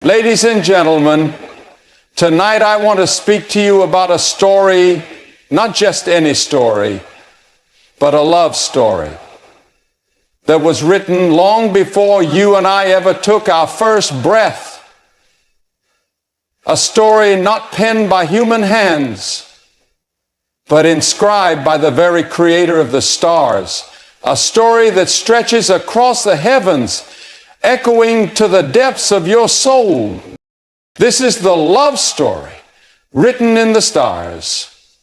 Ladies and gentlemen, tonight I want to speak to you about a story, not just any story, but a love story that was written long before you and I ever took our first breath. A story not penned by human hands, but inscribed by the very creator of the stars. A story that stretches across the heavens, echoing to the depths of your soul. This is the love story written in the stars.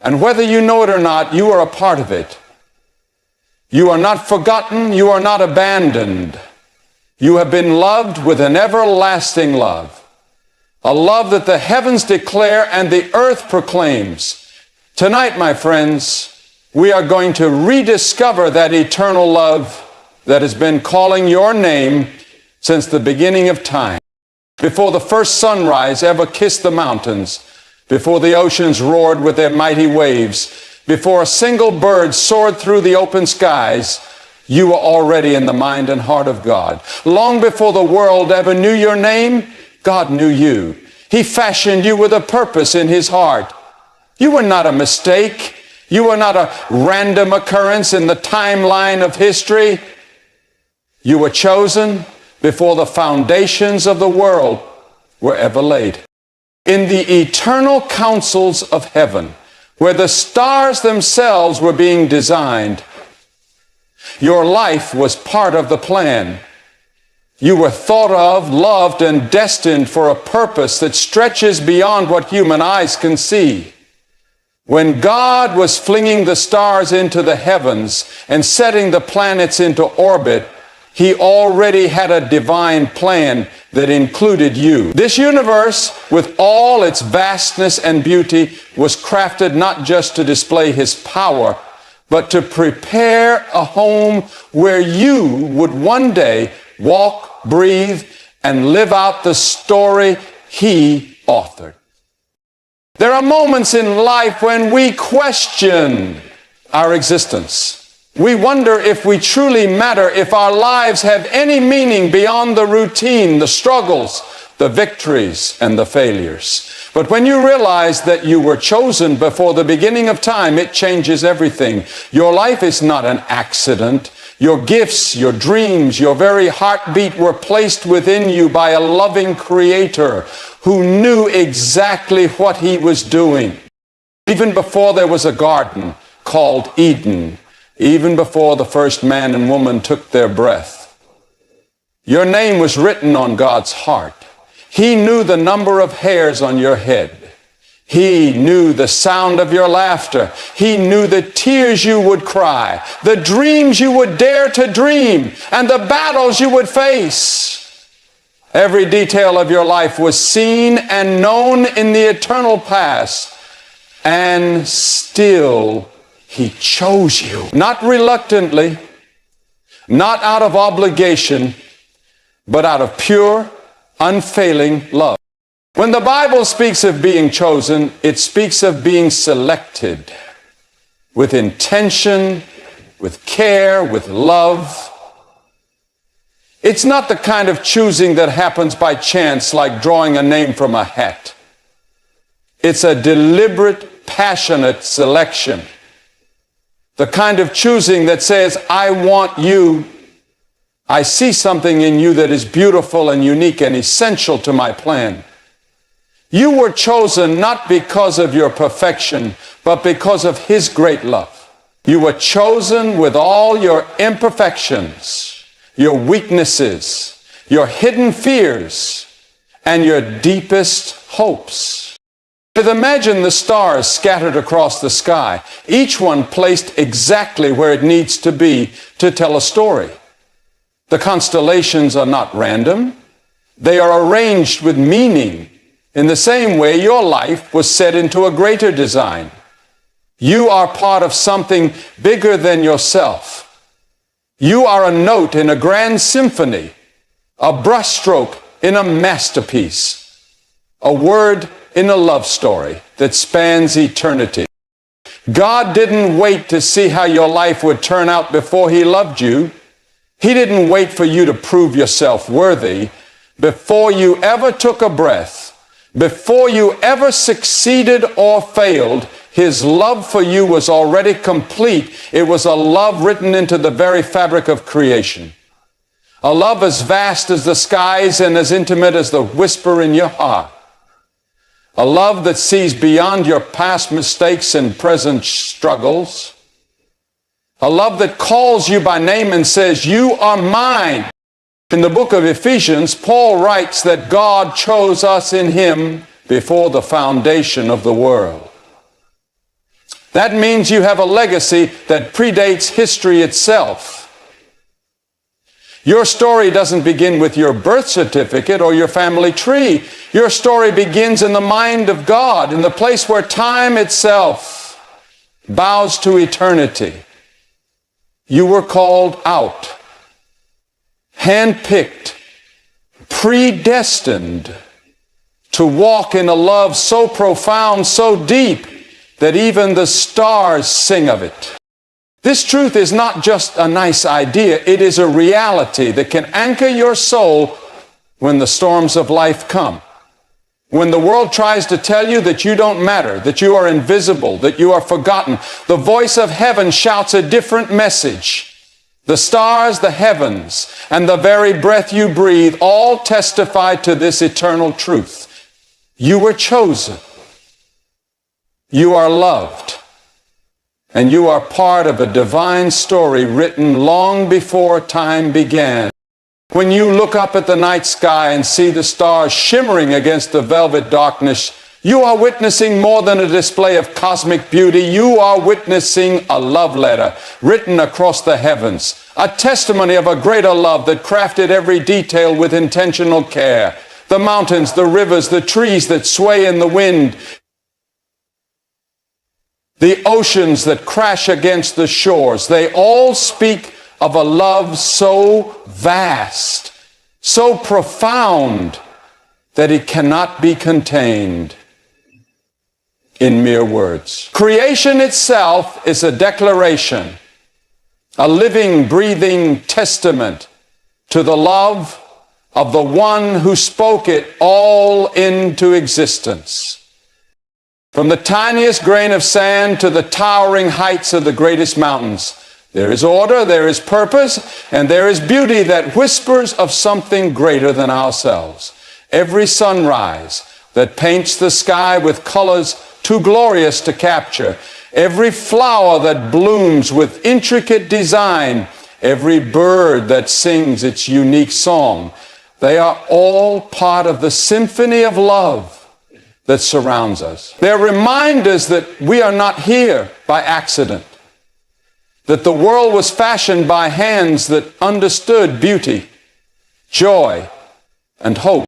And whether you know it or not, you are a part of it. You are not forgotten. You are not abandoned. You have been loved with an everlasting love. A love that the heavens declare and the earth proclaims. Tonight, my friends, we are going to rediscover that eternal love that has been calling your name since the beginning of time. Before the first sunrise ever kissed the mountains, before the oceans roared with their mighty waves, before a single bird soared through the open skies, you were already in the mind and heart of God. Long before the world ever knew your name, God knew you. He fashioned you with a purpose in His heart. You were not a mistake. You were not a random occurrence in the timeline of history. You were chosen before the foundations of the world were ever laid. In the eternal councils of heaven, where the stars themselves were being designed, your life was part of the plan. You were thought of, loved, and destined for a purpose that stretches beyond what human eyes can see. When God was flinging the stars into the heavens and setting the planets into orbit, He already had a divine plan that included you. This universe, with all its vastness and beauty, was crafted not just to display His power, but to prepare a home where you would one day walk, breathe, and live out the story He authored. There are moments in life when we question our existence. We wonder if we truly matter, if our lives have any meaning beyond the routine, the struggles, the victories, and the failures. But when you realize that you were chosen before the beginning of time, it changes everything. Your life is not an accident. Your gifts, your dreams, your very heartbeat were placed within you by a loving Creator who knew exactly what He was doing. Even before there was a garden called Eden, even before the first man and woman took their breath, your name was written on God's heart. He knew the number of hairs on your head. He knew the sound of your laughter. He knew the tears you would cry, the dreams you would dare to dream, and the battles you would face. Every detail of your life was seen and known in the eternal past, and still He chose you, not reluctantly, not out of obligation, but out of pure, unfailing love. When the Bible speaks of being chosen, it speaks of being selected with intention, with care, with love. It's not the kind of choosing that happens by chance, like drawing a name from a hat. It's a deliberate, passionate selection. The kind of choosing that says, I want you. I see something in you that is beautiful and unique and essential to my plan. You were chosen not because of your perfection, but because of His great love. You were chosen with all your imperfections, your weaknesses, your hidden fears, and your deepest hopes. Imagine the stars scattered across the sky, each one placed exactly where it needs to be to tell a story. The constellations are not random. They are arranged with meaning. In the same way, your life was set into a greater design. You are part of something bigger than yourself. You are a note in a grand symphony, a brushstroke in a masterpiece, a word in a love story that spans eternity. God didn't wait to see how your life would turn out before He loved you. He didn't wait for you to prove yourself worthy. before you ever took a breath, before you ever succeeded or failed, His love for you was already complete. It was a love written into the very fabric of creation. A love as vast as the skies and as intimate as the whisper in your heart. A love that sees beyond your past mistakes and present struggles. A love that calls you by name and says, "You are mine." In the book of Ephesians, Paul writes that God chose us in Him before the foundation of the world. That means you have a legacy that predates history itself. Your story doesn't begin with your birth certificate or your family tree. Your story begins in the mind of God, in the place where time itself bows to eternity. You were called out, handpicked, predestined to walk in a love so profound, so deep, that even the stars sing of it. This truth is not just a nice idea, it is a reality that can anchor your soul when the storms of life come. When the world tries to tell you that you don't matter, that you are invisible, that you are forgotten, the voice of heaven shouts a different message. The stars, the heavens, and the very breath you breathe all testify to this eternal truth. You were chosen. You are loved. And you are part of a divine story written long before time began. When you look up at the night sky and see the stars shimmering against the velvet darkness, you are witnessing more than a display of cosmic beauty. You are witnessing a love letter written across the heavens, a testimony of a greater love that crafted every detail with intentional care. The mountains, the rivers, the trees that sway in the wind, the oceans that crash against the shores, they all speak of a love so vast, so profound, that it cannot be contained in mere words. Creation itself is a declaration, a living, breathing testament to the love of the one who spoke it all into existence. From the tiniest grain of sand to the towering heights of the greatest mountains, there is order, there is purpose, and there is beauty that whispers of something greater than ourselves. Every sunrise that paints the sky with colors too glorious to capture, every flower that blooms with intricate design, every bird that sings its unique song, they are all part of the symphony of love that surrounds us. They're reminders that we are not here by accident, that the world was fashioned by hands that understood beauty, joy, and hope.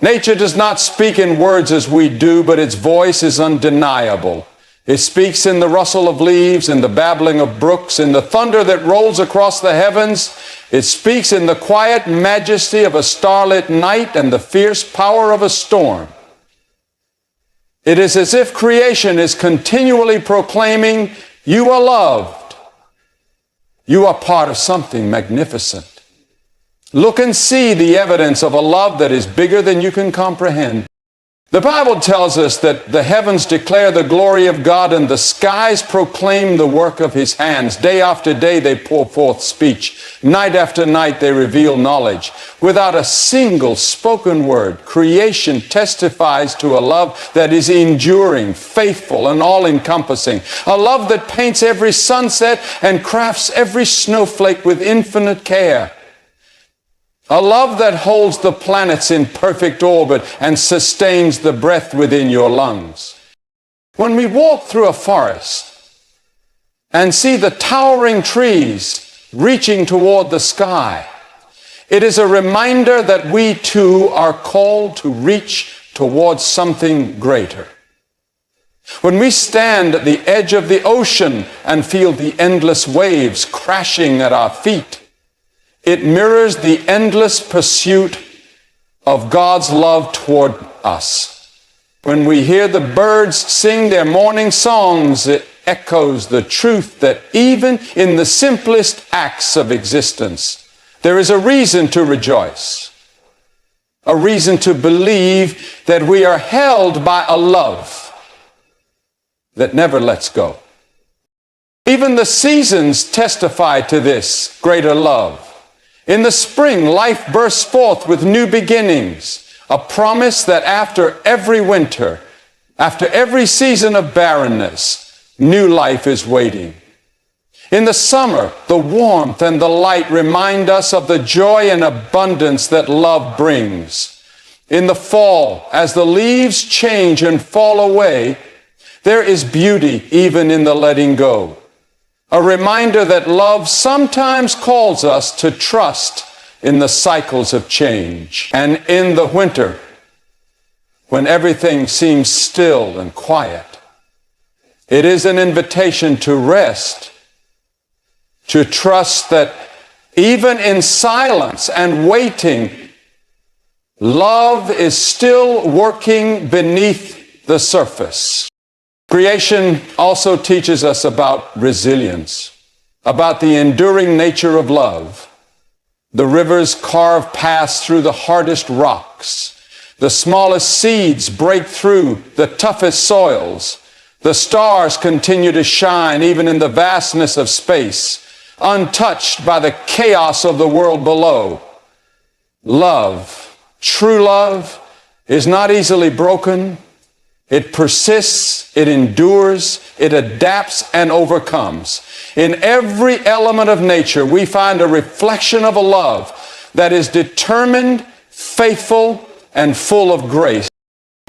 Nature does not speak in words as we do, but its voice is undeniable. It speaks in the rustle of leaves, in the babbling of brooks, in the thunder that rolls across the heavens. It speaks in the quiet majesty of a starlit night and the fierce power of a storm. It is as if creation is continually proclaiming, "You are loved. You are part of something magnificent. Look and see the evidence of a love that is bigger than you can comprehend." The Bible tells us that the heavens declare the glory of God and the skies proclaim the work of His hands. Day after day they pour forth speech. Night after night they reveal knowledge. Without a single spoken word, creation testifies to a love that is enduring, faithful, and all-encompassing. A love that paints every sunset and crafts every snowflake with infinite care. A love that holds the planets in perfect orbit and sustains the breath within your lungs. When we walk through a forest and see the towering trees reaching toward the sky, it is a reminder that we too are called to reach towards something greater. When we stand at the edge of the ocean and feel the endless waves crashing at our feet, it mirrors the endless pursuit of God's love toward us. When we hear the birds sing their morning songs, it echoes the truth that even in the simplest acts of existence, there is a reason to rejoice, a reason to believe that we are held by a love that never lets go. Even the seasons testify to this greater love. In the spring, life bursts forth with new beginnings, a promise that after every winter, after every season of barrenness, new life is waiting. In the summer, the warmth and the light remind us of the joy and abundance that love brings. In the fall, as the leaves change and fall away, there is beauty even in the letting go. A reminder that love sometimes calls us to trust in the cycles of change. And in the winter, when everything seems still and quiet, it is an invitation to rest, to trust that even in silence and waiting, love is still working beneath the surface. Creation also teaches us about resilience, about the enduring nature of love. The rivers carve paths through the hardest rocks. The smallest seeds break through the toughest soils. The stars continue to shine even in the vastness of space, untouched by the chaos of the world below. Love, true love, is not easily broken. It persists, it endures, it adapts and overcomes. In every element of nature, we find a reflection of a love that is determined, faithful, and full of grace.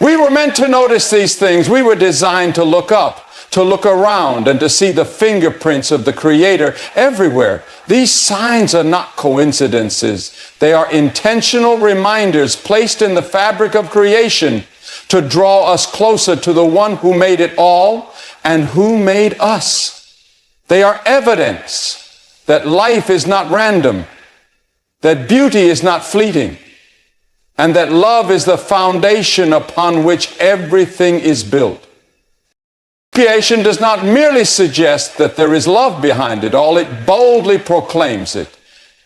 We were meant to notice these things. We were designed to look up, to look around, and to see the fingerprints of the Creator everywhere. These signs are not coincidences. They are intentional reminders placed in the fabric of creation to draw us closer to the one who made it all and who made us. They are evidence that life is not random, that beauty is not fleeting, and that love is the foundation upon which everything is built. Creation does not merely suggest that there is love behind it all, it boldly proclaims it.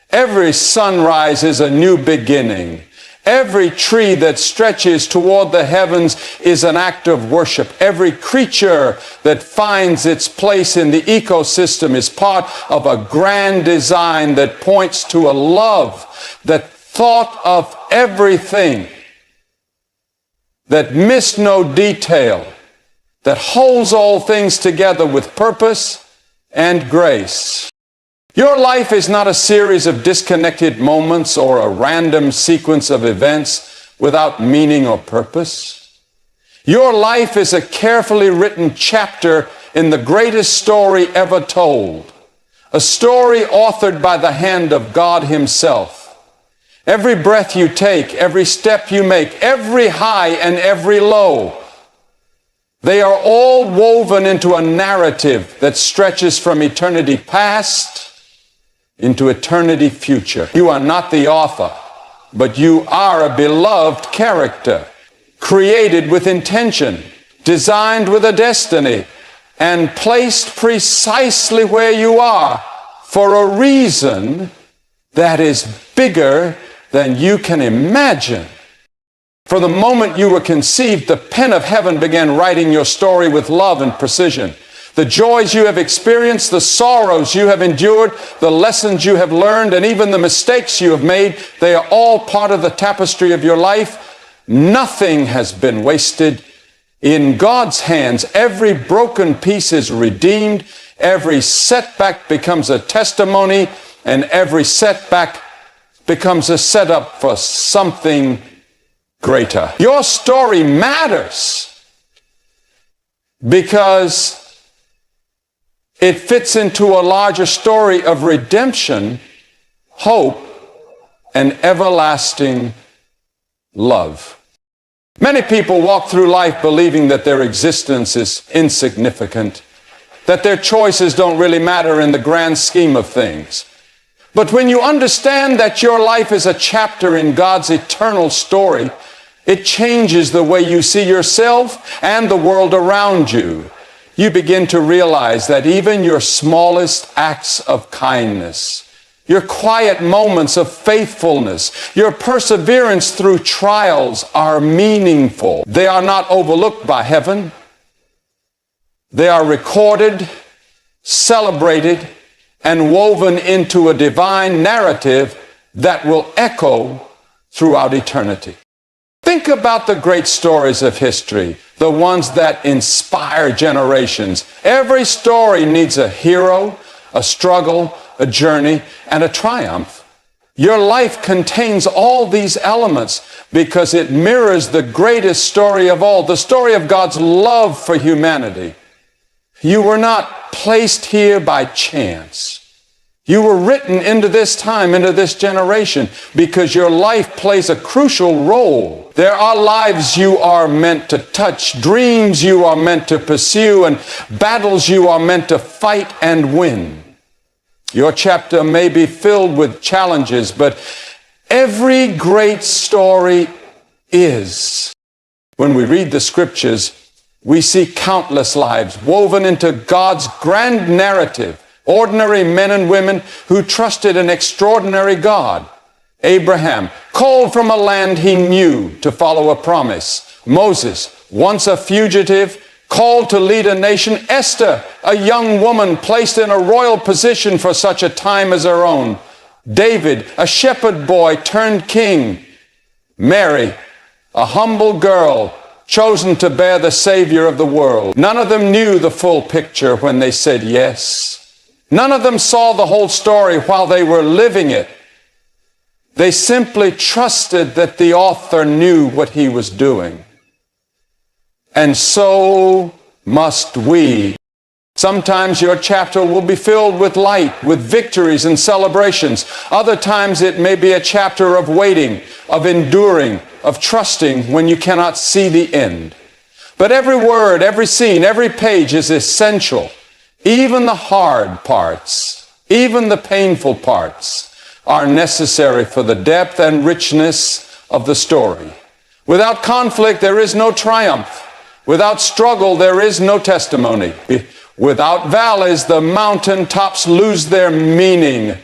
Every sunrise is a new beginning. Every tree that stretches toward the heavens is an act of worship. Every creature that finds its place in the ecosystem is part of a grand design that points to a love that thought of everything, that missed no detail, that holds all things together with purpose and grace. Your life is not a series of disconnected moments or a random sequence of events without meaning or purpose. Your life is a carefully written chapter in the greatest story ever told, a story authored by the hand of God Himself. Every breath you take, every step you make, every high and every low, they are all woven into a narrative that stretches from eternity past into eternity future. You are not the author, but you are a beloved character, created with intention, designed with a destiny, and placed precisely where you are for a reason that is bigger than you can imagine. For the moment you were conceived, the pen of heaven began writing your story with love and precision. The joys you have experienced, the sorrows you have endured, the lessons you have learned, and even the mistakes you have made, they are all part of the tapestry of your life. Nothing has been wasted. In God's hands, every broken piece is redeemed, every setback becomes a testimony, and every setback becomes a setup for something greater. Your story matters because it fits into a larger story of redemption, hope, and everlasting love. Many people walk through life believing that their existence is insignificant, that their choices don't really matter in the grand scheme of things. But when you understand that your life is a chapter in God's eternal story, it changes the way you see yourself and the world around you. You begin to realize that even your smallest acts of kindness, your quiet moments of faithfulness, your perseverance through trials are meaningful. They are not overlooked by heaven. They are recorded, celebrated, and woven into a divine narrative that will echo throughout eternity. Think about the great stories of history, the ones that inspire generations. Every story needs a hero, a struggle, a journey, and a triumph. Your life contains all these elements because it mirrors the greatest story of all, the story of God's love for humanity. You were not placed here by chance. You were written into this time, into this generation, because your life plays a crucial role. There are lives you are meant to touch, dreams you are meant to pursue, and battles you are meant to fight and win. Your chapter may be filled with challenges, but every great story is. When we read the scriptures, we see countless lives woven into God's grand narrative. Ordinary men and women who trusted an extraordinary God. Abraham, called from a land he knew to follow a promise. Moses, once a fugitive, called to lead a nation. Esther, a young woman placed in a royal position for such a time as her own. David, a shepherd boy turned king. Mary, a humble girl chosen to bear the Savior of the world. None of them knew the full picture when they said yes. None of them saw the whole story while they were living it. They simply trusted that the author knew what he was doing. And so must we. Sometimes your chapter will be filled with light, with victories and celebrations. Other times it may be a chapter of waiting, of enduring, of trusting when you cannot see the end. But every word, every scene, every page is essential. Even the hard parts, even the painful parts are necessary for the depth and richness of the story. Without conflict, there is no triumph. Without struggle, there is no testimony. Without valleys, the mountain tops lose their meaning.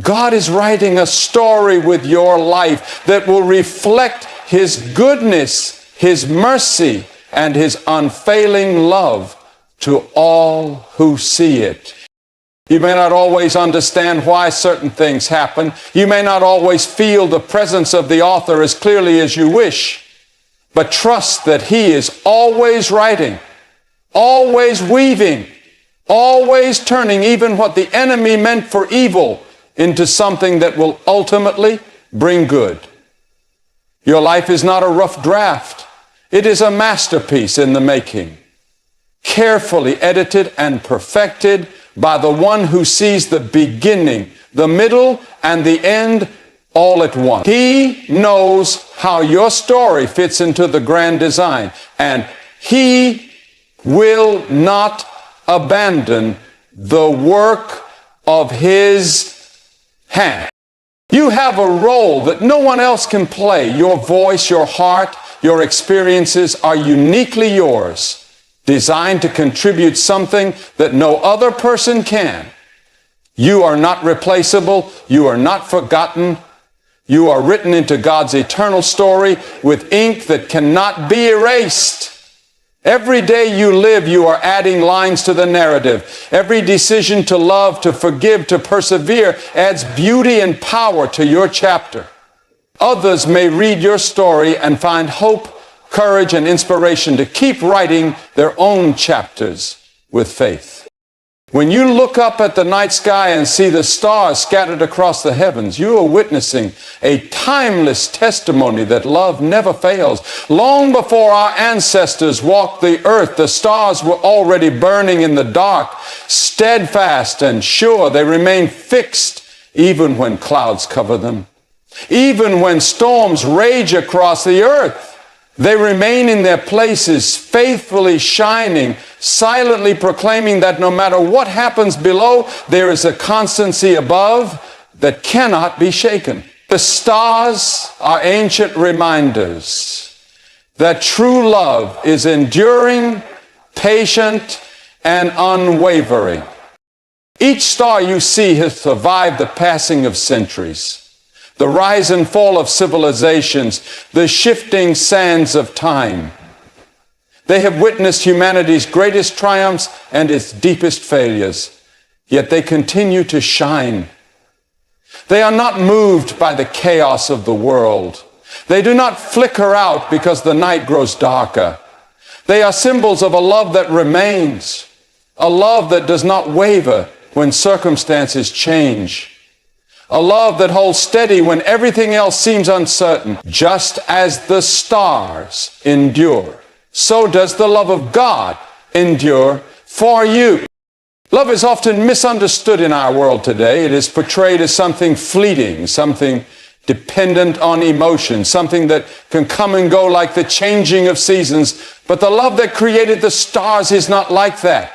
God is writing a story with your life that will reflect His goodness, His mercy, and His unfailing love to all who see it. You may not always understand why certain things happen. You may not always feel the presence of the author as clearly as you wish. But trust that He is always writing, always weaving, always turning even what the enemy meant for evil into something that will ultimately bring good. Your life is not a rough draft. It is a masterpiece in the making, carefully edited and perfected by the one who sees the beginning, the middle, and the end all at once. He knows how your story fits into the grand design, and He will not abandon the work of His hand. You have a role that no one else can play. Your voice, your heart, your experiences are uniquely yours, designed to contribute something that no other person can. You are not replaceable. You are not forgotten. You are written into God's eternal story with ink that cannot be erased. Every day you live, you are adding lines to the narrative. Every decision to love, to forgive, to persevere adds beauty and power to your chapter. Others may read your story and find hope, courage, and inspiration to keep writing their own chapters with faith. When you look up at the night sky and see the stars scattered across the heavens, you are witnessing a timeless testimony that love never fails. Long before our ancestors walked the earth, the stars were already burning in the dark, steadfast and sure. They remain fixed even when clouds cover them. Even when storms rage across the earth, they remain in their places, faithfully shining, silently proclaiming that no matter what happens below, there is a constancy above that cannot be shaken. The stars are ancient reminders that true love is enduring, patient, and unwavering. Each star you see has survived the passing of centuries, the rise and fall of civilizations, the shifting sands of time. They have witnessed humanity's greatest triumphs and its deepest failures, yet they continue to shine. They are not moved by the chaos of the world. They do not flicker out because the night grows darker. They are symbols of a love that remains, a love that does not waver when circumstances change, a love that holds steady when everything else seems uncertain. Just as the stars endure, so does the love of God endure for you. Love is often misunderstood in our world today. It is portrayed as something fleeting, something dependent on emotion, something that can come and go like the changing of seasons. But the love that created the stars is not like that.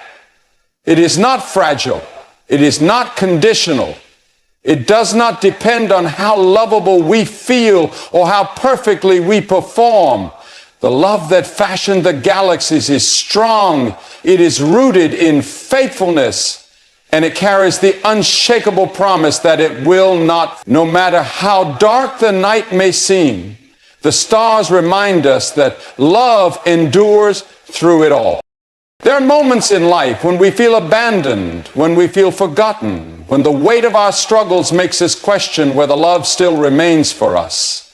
It is not fragile. It is not conditional. It does not depend on how lovable we feel or how perfectly we perform. The love that fashioned the galaxies is strong. It is rooted in faithfulness, and it carries the unshakable promise that it will not. No matter how dark the night may seem, the stars remind us that love endures through it all. There are moments in life when we feel abandoned, when we feel forgotten, when the weight of our struggles makes us question whether love still remains for us.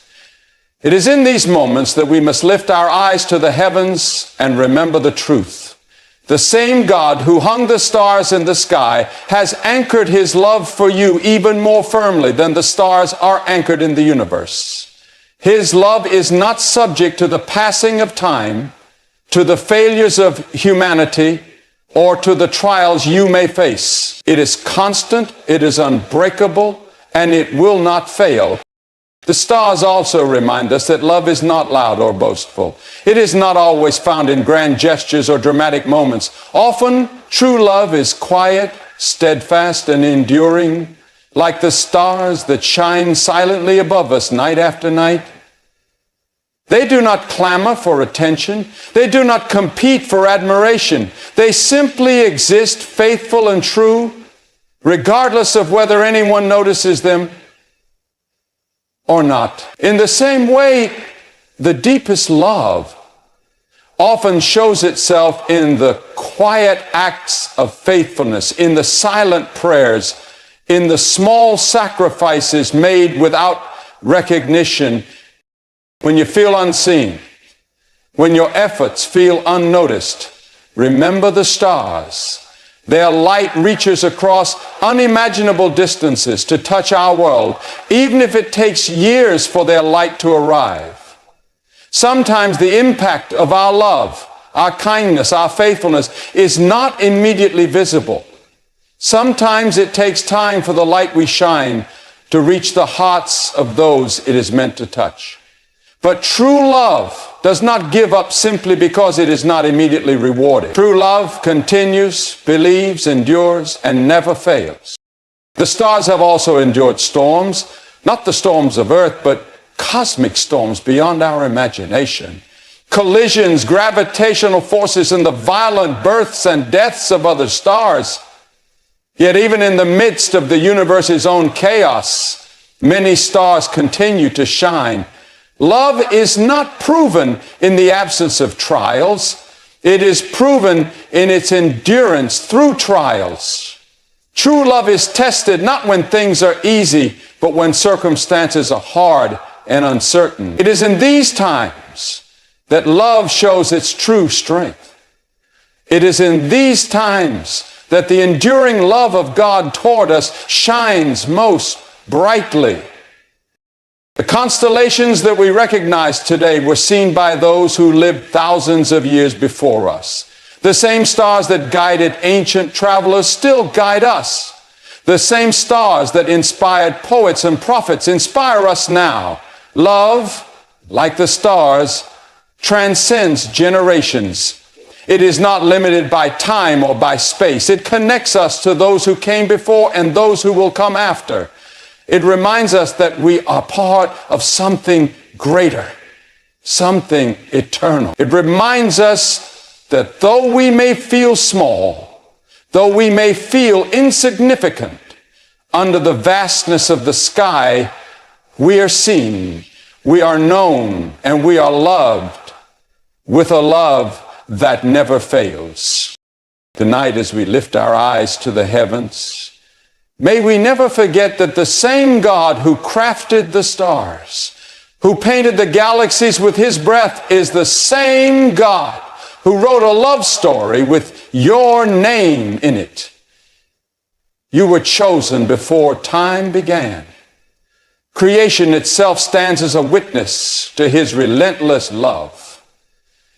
It is in these moments that we must lift our eyes to the heavens and remember the truth. The same God who hung the stars in the sky has anchored his love for you even more firmly than the stars are anchored in the universe. His love is not subject to the passing of time, to the failures of humanity, or to the trials you may face. It is constant, it is unbreakable, and it will not fail. The stars also remind us that love is not loud or boastful. It is not always found in grand gestures or dramatic moments. Often, true love is quiet, steadfast, and enduring, like the stars that shine silently above us night after night. They do not clamor for attention. They do not compete for admiration. They simply exist faithful and true, regardless of whether anyone notices them or not. In the same way, the deepest love often shows itself in the quiet acts of faithfulness, in the silent prayers, in the small sacrifices made without recognition. When you feel unseen, when your efforts feel unnoticed, remember the stars. Their light reaches across unimaginable distances to touch our world, even if it takes years for their light to arrive. Sometimes the impact of our love, our kindness, our faithfulness is not immediately visible. Sometimes it takes time for the light we shine to reach the hearts of those it is meant to touch. But true love does not give up simply because it is not immediately rewarded. True love continues, believes, endures, and never fails. The stars have also endured storms, not the storms of earth, but cosmic storms beyond our imagination. Collisions, gravitational forces, and the violent births and deaths of other stars. Yet even in the midst of the universe's own chaos, many stars continue to shine. Love is not proven in the absence of trials. It is proven in its endurance through trials. True love is tested not when things are easy, but when circumstances are hard and uncertain. It is in these times that love shows its true strength. It is in these times that the enduring love of God toward us shines most brightly. The constellations that we recognize today were seen by those who lived thousands of years before us. The same stars that guided ancient travelers still guide us. The same stars that inspired poets and prophets inspire us now. Love, like the stars, transcends generations. It is not limited by time or by space. It connects us to those who came before and those who will come after. It reminds us that we are part of something greater, something eternal. It reminds us that though we may feel small, Though we may feel insignificant under the vastness of the sky, we are seen, we are known, and we are loved with a love that never fails. Tonight, as we lift our eyes to the heavens, may we never forget that the same God who crafted the stars, who painted the galaxies with his breath, is the same God who wrote a love story with your name in it. You were chosen before time began. Creation itself stands as a witness to his relentless love.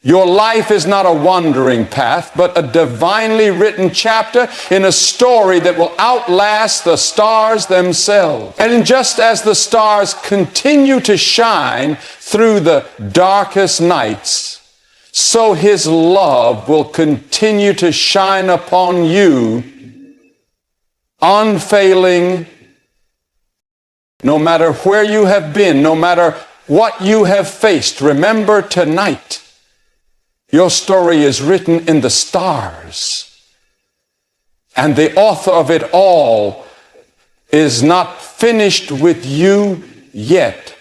Your life is not a wandering path, but a divinely written chapter in a story that will outlast the stars themselves. And just as the stars continue to shine through the darkest nights, so his love will continue to shine upon you, unfailing, no matter where you have been, no matter what you have faced. Remember tonight, your story is written in the stars, and the author of it all is not finished with you yet.